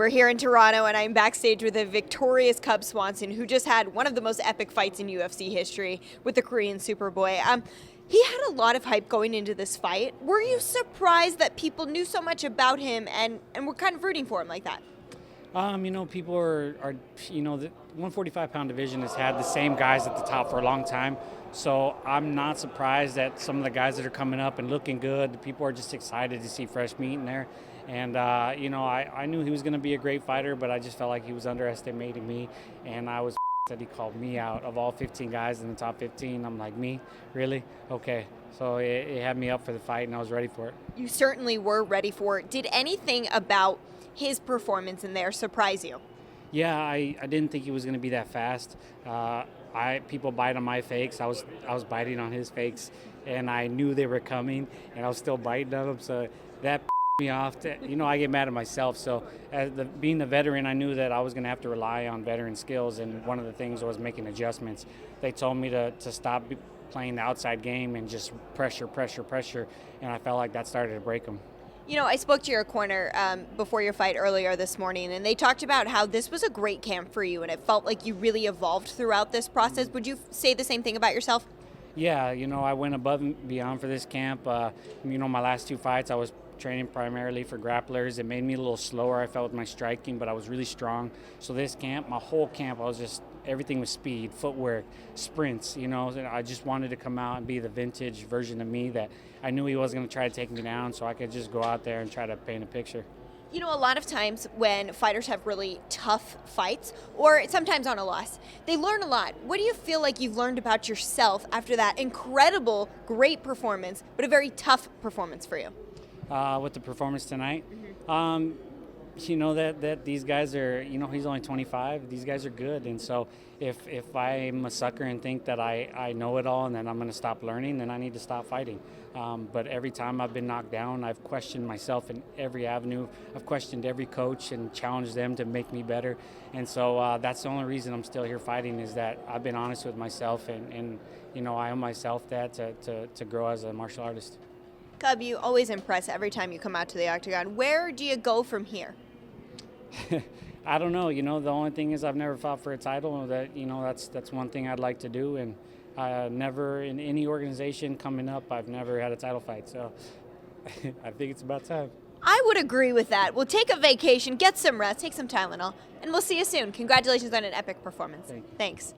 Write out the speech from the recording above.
We're here in Toronto, and I'm backstage with a victorious Cub Swanson, who just had one of the most epic fights in UFC history with the Korean Superboy. He had a lot of hype going into this fight. Were you surprised that people knew so much about him and were kind of rooting for him like that? People are the 145-pound division has had the same guys at the top for a long time. So I'm not surprised that some of the guys that are coming up and looking good, people are just excited to see fresh meat in there. And, I knew he was going to be a great fighter, but I just felt like he was underestimating me. And I was that he called me out of all 15 guys in the top 15. I'm like, me? Really? Okay. So it had me up for the fight, and I was ready for it. You certainly were ready for it. Did anything about his performance in there surprise you? Yeah, I didn't think he was going to be that fast. People bite on my fakes. I was biting on his fakes, and I knew they were coming, and I was still biting on them. So that me off. I get mad at myself. So being the veteran, I knew that I was going to have to rely on veteran skills, and one of the things was making adjustments. They told me to stop playing the outside game and just pressure, and I felt like that started to break them. I spoke to your corner before your fight earlier this morning, and they talked about how this was a great camp for you, and it felt like you really evolved throughout this process. Would you say the same thing about yourself? Yeah, I went above and beyond for this camp. My last two fights, I was training primarily for grapplers. It made me a little slower, I felt, with my striking, but I was really strong. So this camp, my whole camp, everything was speed, footwork, sprints, I just wanted to come out and be the vintage version of me that I knew he wasn't going to try to take me down, so I could just go out there and try to paint a picture. A lot of times when fighters have really tough fights, or sometimes on a loss, they learn a lot. What do you feel like you've learned about yourself after that incredible, great performance, but a very tough performance for you? With the performance tonight? Mm-hmm. That these guys are, he's only 25. These guys are good. And so if I'm a sucker and think that I know it all and then I'm going to stop learning, then I need to stop fighting. But every time I've been knocked down, I've questioned myself in every avenue. I've questioned every coach and challenged them to make me better. And so that's the only reason I'm still here fighting, is that I've been honest with myself and I owe myself that to grow as a martial artist. Cub, you always impress every time you come out to the octagon. Where do you go from here? I don't know. The only thing is I've never fought for a title. That's one thing I'd like to do. And never in any organization coming up, I've never had a title fight. So I think it's about time. I would agree with that. We'll take a vacation, get some rest, take some Tylenol, and we'll see you soon. Congratulations on an epic performance. Thank you. Thanks.